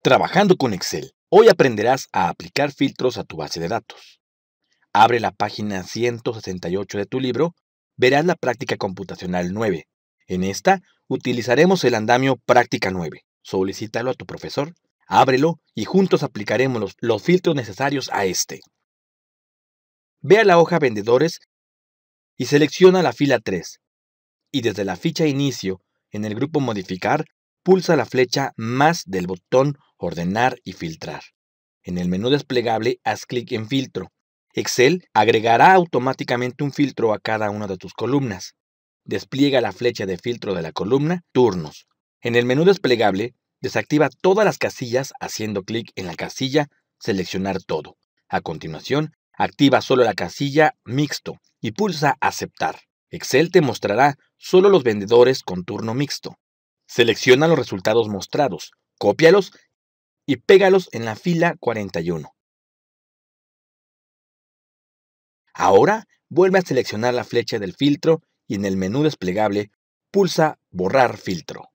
Trabajando con Excel, hoy aprenderás a aplicar filtros a tu base de datos. Abre la página 168 de tu libro, verás la práctica computacional 9. En esta, utilizaremos el andamio práctica 9. Solicítalo a tu profesor, ábrelo y juntos aplicaremos los filtros necesarios a este. Ve a la hoja Vendedores y selecciona la fila 3. Y desde la ficha Inicio, en el grupo Modificar, pulsa la flecha más del botón Ordenar y filtrar. En el menú desplegable, haz clic en Filtro. Excel agregará automáticamente un filtro a cada una de tus columnas. Despliega la flecha de filtro de la columna Turnos. En el menú desplegable, desactiva todas las casillas haciendo clic en la casilla Seleccionar todo. A continuación, activa solo la casilla Mixto y pulsa Aceptar. Excel te mostrará solo los vendedores con turno mixto. Selecciona los resultados mostrados, cópialos y pégalos en la fila 41. Ahora, vuelve a seleccionar la flecha del filtro y en el menú desplegable, pulsa Borrar filtro.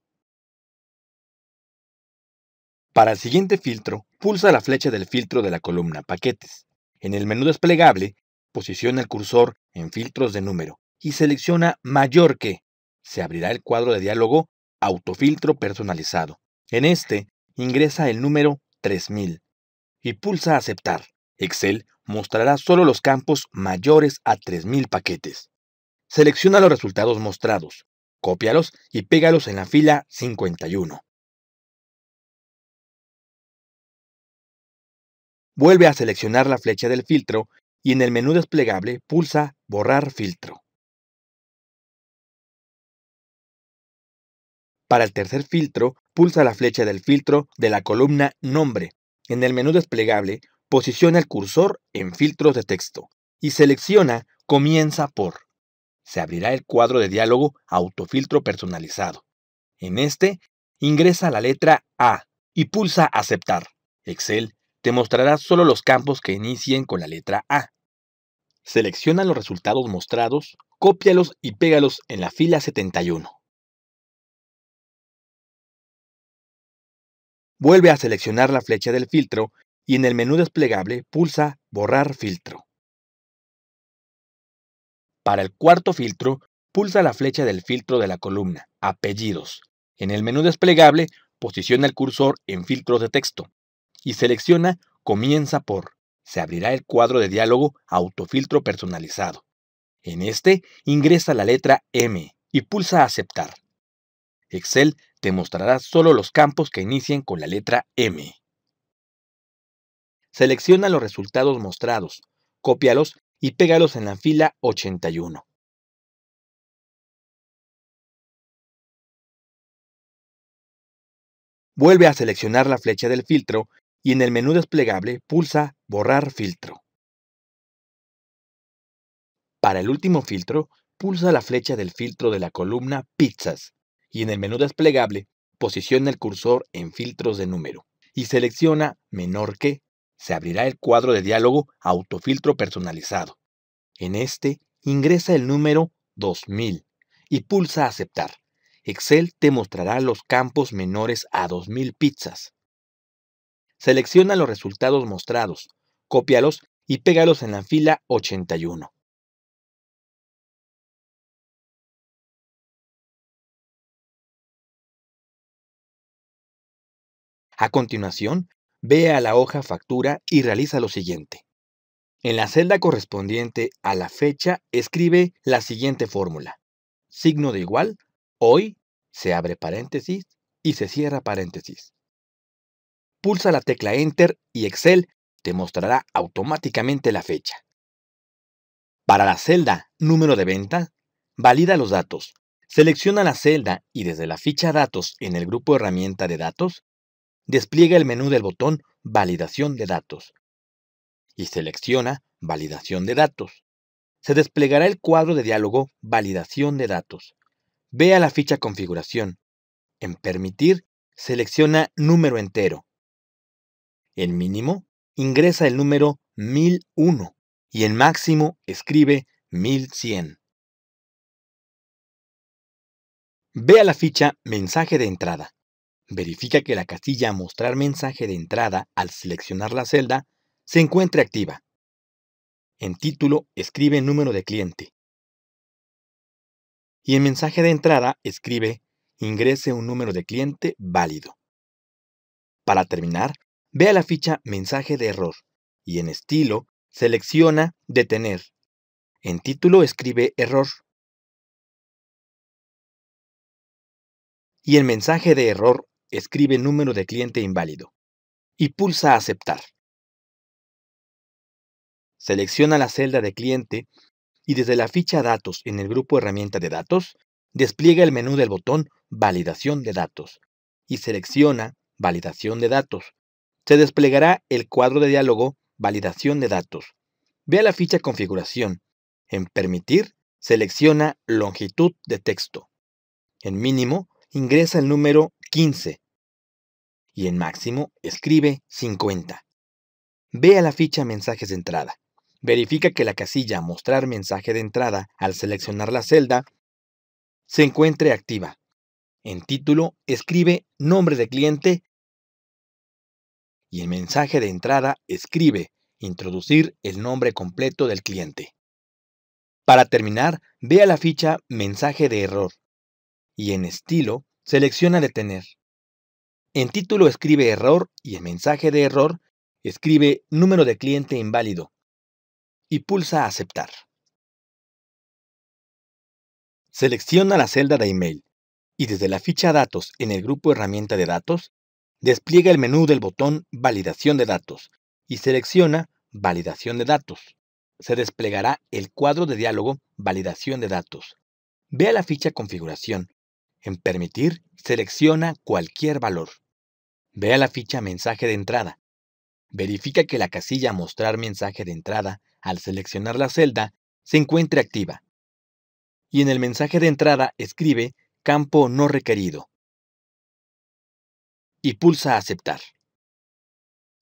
Para el siguiente filtro, pulsa la flecha del filtro de la columna Paquetes. En el menú desplegable, posiciona el cursor en Filtros de número y selecciona Mayor que. Se abrirá el cuadro de diálogo Autofiltro personalizado. En este, ingresa el número 3000 y pulsa Aceptar. Excel mostrará solo los campos mayores a 3000 paquetes. Selecciona los resultados mostrados, cópialos y pégalos en la fila 51. Vuelve a seleccionar la flecha del filtro y en el menú desplegable pulsa Borrar filtro. Para el tercer filtro, pulsa la flecha del filtro de la columna Nombre. En el menú desplegable, posiciona el cursor en Filtros de texto y selecciona Comienza por. Se abrirá el cuadro de diálogo Autofiltro personalizado. En este, ingresa la letra A y pulsa Aceptar. Excel te mostrará solo los campos que inicien con la letra A. Selecciona los resultados mostrados, cópialos y pégalos en la fila 71. Vuelve a seleccionar la flecha del filtro y en el menú desplegable pulsa Borrar filtro. Para el cuarto filtro, pulsa la flecha del filtro de la columna Apellidos. En el menú desplegable, posiciona el cursor en Filtros de texto y selecciona Comienza por. Se abrirá el cuadro de diálogo Autofiltro personalizado. En este, ingresa la letra M y pulsa Aceptar. Excel te mostrará solo los campos que inicien con la letra M. Selecciona los resultados mostrados, cópialos y pégalos en la fila 81. Vuelve a seleccionar la flecha del filtro y en el menú desplegable pulsa Borrar filtro. Para el último filtro, pulsa la flecha del filtro de la columna Pizzas y en el menú desplegable posiciona el cursor en Filtros de número y selecciona Menor que. Se abrirá el cuadro de diálogo Autofiltro personalizado. En este, ingresa el número 2000 y pulsa Aceptar. Excel te mostrará los campos menores a 2000 pizzas. Selecciona los resultados mostrados, cópialos y pégalos en la fila 81. A continuación, ve a la hoja Factura y realiza lo siguiente. En la celda correspondiente a la fecha, escribe la siguiente fórmula. Signo de igual, hoy, se abre paréntesis y se cierra paréntesis. Pulsa la tecla Enter y Excel te mostrará automáticamente la fecha. Para la celda Número de venta, valida los datos. Selecciona la celda y desde la ficha Datos en el grupo Herramienta de datos, despliega el menú del botón Validación de datos y selecciona Validación de datos. Se desplegará el cuadro de diálogo Validación de datos. Ve a la ficha Configuración. En Permitir, selecciona Número entero. En Mínimo, ingresa el número 1001 y en Máximo escribe 1100. Ve a la ficha Mensaje de entrada. Verifica que la casilla Mostrar mensaje de entrada al seleccionar la celda se encuentre activa. En Título escribe Número de cliente. Y en Mensaje de entrada escribe Ingrese un número de cliente válido. Para terminar, ve a la ficha Mensaje de error y en Estilo selecciona Detener. En Título escribe Error. Y en Mensaje de error escribe Número de cliente inválido. Y pulsa Aceptar. Selecciona la celda de cliente y desde la ficha Datos en el grupo Herramienta de datos, despliega el menú del botón Validación de datos y selecciona Validación de datos. Se desplegará el cuadro de diálogo Validación de datos. Ve a la ficha Configuración. En Permitir, selecciona Longitud de texto. En Mínimo, ingresa el número 15 y en Máximo escribe 50. Ve a la ficha Mensajes de entrada. Verifica que la casilla Mostrar mensaje de entrada al seleccionar la celda se encuentre activa. En Título escribe Nombre de cliente y en Mensaje de entrada escribe Introducir el nombre completo del cliente. Para terminar, ve a la ficha Mensaje de error y en Estilo selecciona Detener. En Título escribe Error y en Mensaje de error escribe Número de cliente inválido y pulsa Aceptar. Selecciona la celda de email y desde la ficha Datos en el grupo Herramienta de datos, despliega el menú del botón Validación de datos y selecciona Validación de datos. Se desplegará el cuadro de diálogo Validación de datos. Ve a la ficha Configuración. En Permitir, selecciona cualquier valor. Ve a la ficha Mensaje de entrada. Verifica que la casilla Mostrar mensaje de entrada al seleccionar la celda se encuentre activa. Y en el mensaje de entrada escribe Campo no requerido. Y pulsa Aceptar.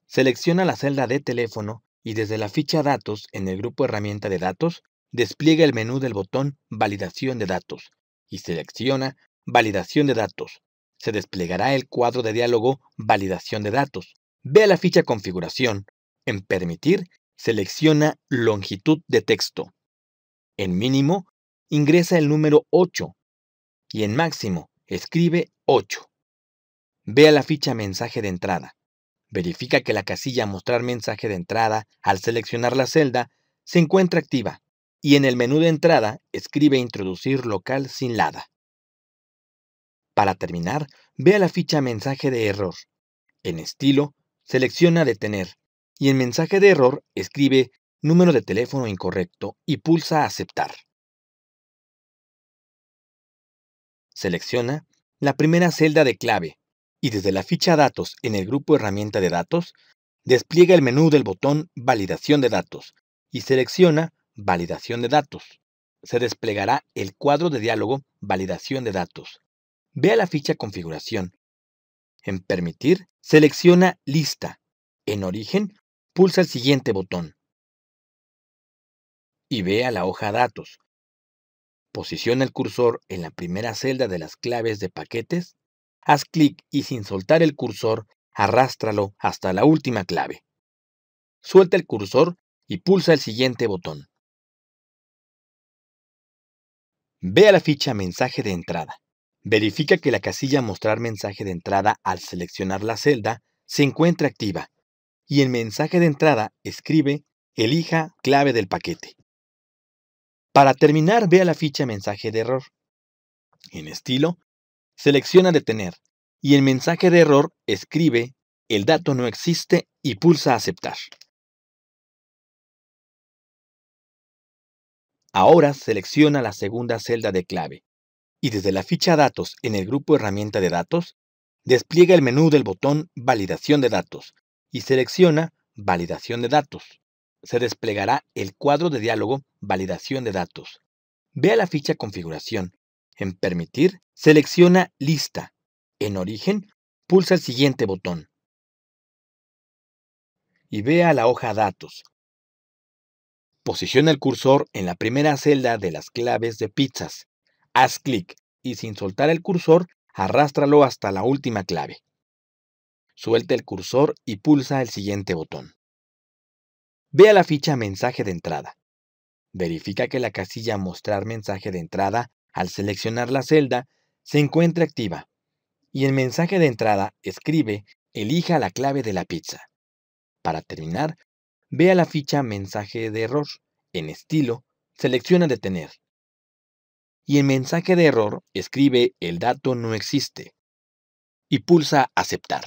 Selecciona la celda de teléfono y desde la ficha Datos en el grupo Herramienta de datos, despliega el menú del botón Validación de datos y selecciona Validación de datos. Se desplegará el cuadro de diálogo Validación de datos. Ve a la ficha Configuración. En Permitir, selecciona Longitud de texto. En Mínimo, ingresa el número 8 y en Máximo escribe 8. Ve a la ficha Mensaje de entrada. Verifica que la casilla Mostrar mensaje de entrada al seleccionar la celda se encuentra activa y en el menú de entrada escribe Introducir local sin LADA. Para terminar, ve a la ficha Mensaje de error. En Estilo, selecciona Detener y en Mensaje de error escribe Número de teléfono incorrecto y pulsa Aceptar. Selecciona la primera celda de clave y desde la ficha Datos en el grupo Herramienta de datos, despliega el menú del botón Validación de datos y selecciona Validación de datos. Se desplegará el cuadro de diálogo Validación de datos. Ve a la ficha Configuración. En Permitir, selecciona Lista. En Origen, pulsa el siguiente botón. Y ve a la hoja Datos. Posiciona el cursor en la primera celda de las claves de paquetes. Haz clic y sin soltar el cursor, arrástralo hasta la última clave. Suelta el cursor y pulsa el siguiente botón. Ve a la ficha Mensaje de entrada. Verifica que la casilla Mostrar mensaje de entrada al seleccionar la celda se encuentra activa y en Mensaje de entrada escribe Elija clave del paquete. Para terminar, ve a la ficha Mensaje de error. En Estilo, selecciona Detener y en Mensaje de error escribe El dato no existe y pulsa Aceptar. Ahora selecciona la segunda celda de clave y desde la ficha Datos en el grupo Herramienta de datos, despliega el menú del botón Validación de datos y selecciona Validación de datos. Se desplegará el cuadro de diálogo Validación de datos. Ve a la ficha Configuración. En Permitir, selecciona Lista. En Origen, pulsa el siguiente botón y ve a la hoja Datos. Posiciona el cursor en la primera celda de las claves de pizzas. Haz clic y sin soltar el cursor, arrástralo hasta la última clave. Suelta el cursor y pulsa el siguiente botón. Ve a la ficha Mensaje de entrada. Verifica que la casilla Mostrar mensaje de entrada, al seleccionar la celda, se encuentre activa. Y en mensaje de entrada, escribe Elija la clave de la pizza. Para terminar, ve a la ficha Mensaje de error. En Estilo, selecciona Detener. Y en mensaje de error, escribe El dato no existe. Y pulsa Aceptar.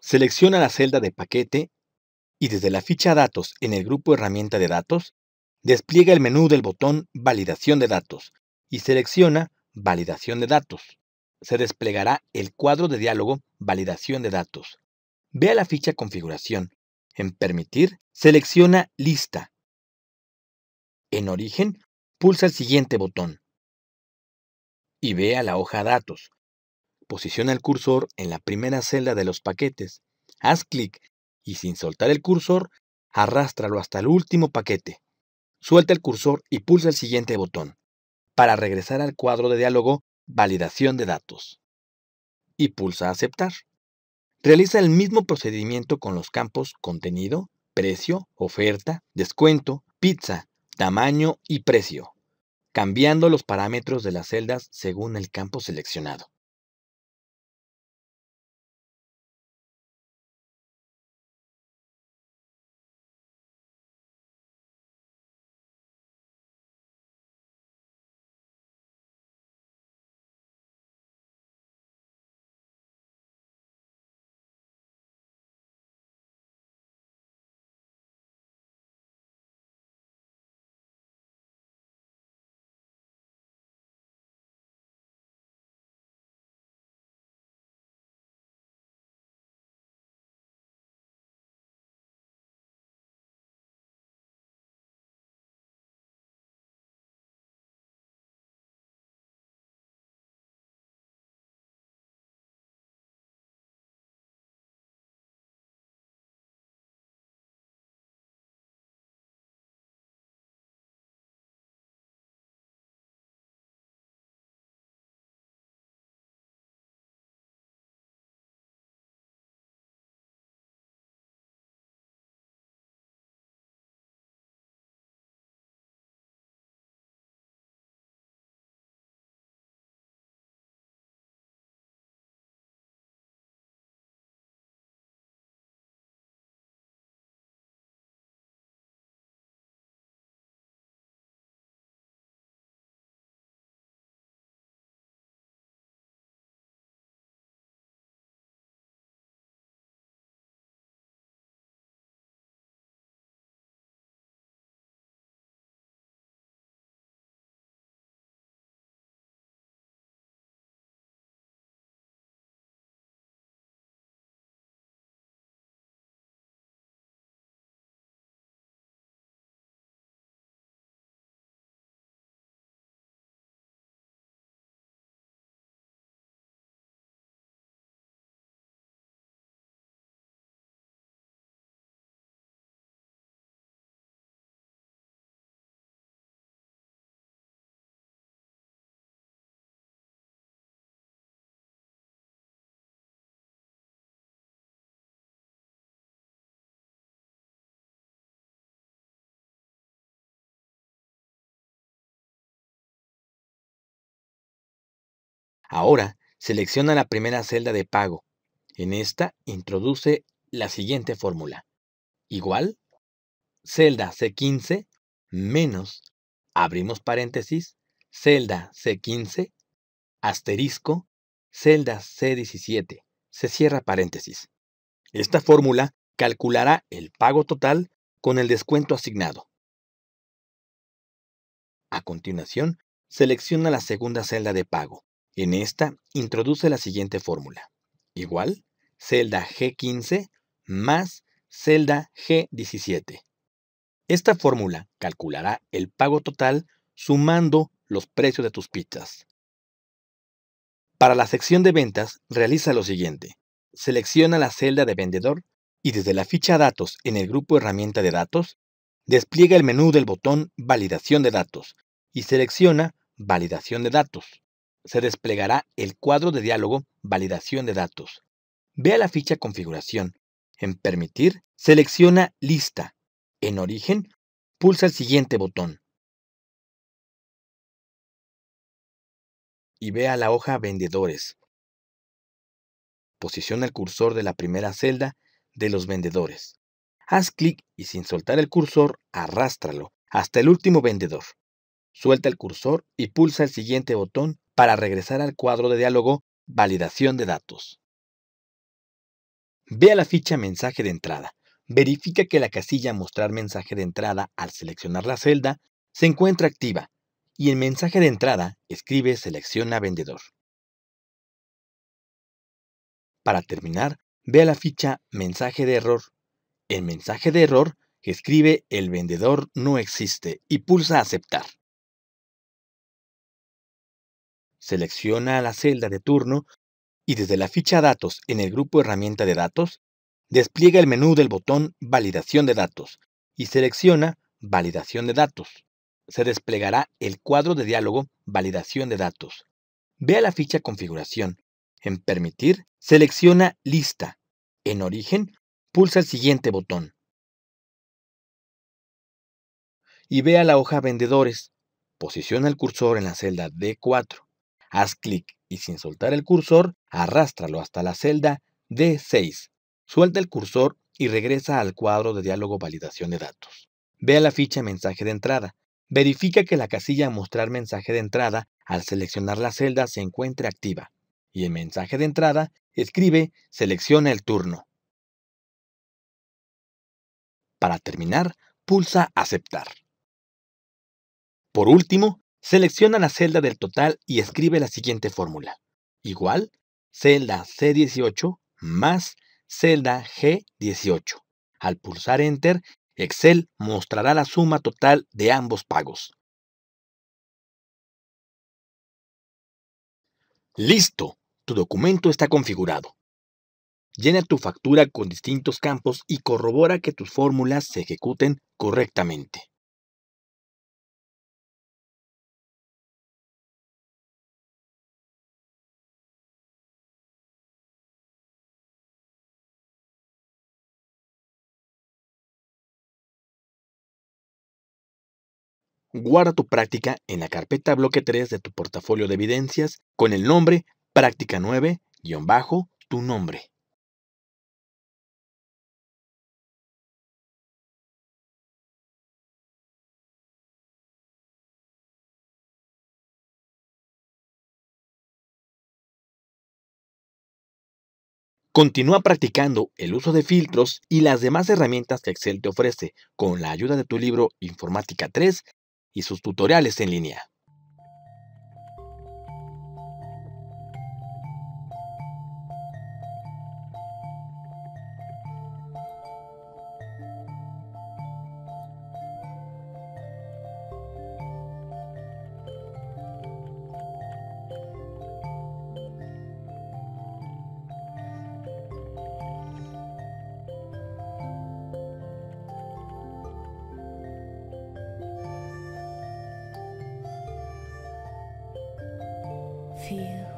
Selecciona la celda de paquete y desde la ficha Datos en el grupo Herramienta de datos, despliega el menú del botón Validación de datos y selecciona Validación de datos. Se desplegará el cuadro de diálogo Validación de datos. Ve a la ficha Configuración. En Permitir, selecciona Lista. En Origen, pulsa el siguiente botón y ve a la hoja Datos. Posiciona el cursor en la primera celda de los paquetes. Haz clic y sin soltar el cursor, arrástralo hasta el último paquete. Suelta el cursor y pulsa el siguiente botón para regresar al cuadro de diálogo Validación de datos. Y pulsa Aceptar. Realiza el mismo procedimiento con los campos Contenido, Precio, Oferta, Descuento, Pizza, Tamaño y Precio, cambiando los parámetros de las celdas según el campo seleccionado. Ahora, selecciona la primera celda de pago. En esta, introduce la siguiente fórmula. Igual, celda C15 menos, abrimos paréntesis, celda C15, asterisco, celda C17, se cierra paréntesis. Esta fórmula calculará el pago total con el descuento asignado. A continuación, selecciona la segunda celda de pago. En esta, introduce la siguiente fórmula. Igual, celda G15 más celda G17. Esta fórmula calculará el pago total sumando los precios de tus pizzas. Para la sección de ventas, realiza lo siguiente. Selecciona la celda de vendedor y desde la ficha Datos en el grupo Herramienta de datos, despliega el menú del botón Validación de datos y selecciona Validación de datos. Se desplegará el cuadro de diálogo Validación de datos. Ve a la ficha Configuración. En Permitir, selecciona Lista. En Origen, pulsa el siguiente botón y ve a la hoja Vendedores. Posiciona el cursor de la primera celda de los vendedores. Haz clic y sin soltar el cursor, arrástralo hasta el último vendedor. Suelta el cursor y pulsa el siguiente botón para regresar al cuadro de diálogo Validación de datos. Ve a la ficha Mensaje de entrada. Verifica que la casilla Mostrar mensaje de entrada al seleccionar la celda se encuentra activa y en mensaje de entrada escribe Selecciona vendedor. Para terminar, ve a la ficha Mensaje de error. En mensaje de error, escribe El vendedor no existe y pulsa Aceptar. Selecciona la celda de turno y desde la ficha Datos en el grupo Herramienta de datos, despliega el menú del botón Validación de datos y selecciona Validación de datos. Se desplegará el cuadro de diálogo Validación de datos. Ve a la ficha Configuración. En Permitir, selecciona Lista. En Origen, pulsa el siguiente botón y ve a la hoja Vendedores. Posiciona el cursor en la celda D4. Haz clic y sin soltar el cursor, arrástralo hasta la celda D6. Suelta el cursor y regresa al cuadro de diálogo Validación de datos. Ve a la ficha Mensaje de entrada. Verifica que la casilla Mostrar mensaje de entrada al seleccionar la celda se encuentre activa. Y en mensaje de entrada, escribe Selecciona el turno. Para terminar, pulsa Aceptar. Por último, selecciona la celda del total y escribe la siguiente fórmula. Igual, celda C18 más celda G18. Al pulsar Enter, Excel mostrará la suma total de ambos pagos. ¡Listo! Tu documento está configurado. Llena tu factura con distintos campos y corrobora que tus fórmulas se ejecuten correctamente. Guarda tu práctica en la carpeta bloque 3 de tu portafolio de evidencias con el nombre Práctica 9-tu nombre. Continúa practicando el uso de filtros y las demás herramientas que Excel te ofrece con la ayuda de tu libro Informática 3 y sus tutoriales en línea. Feel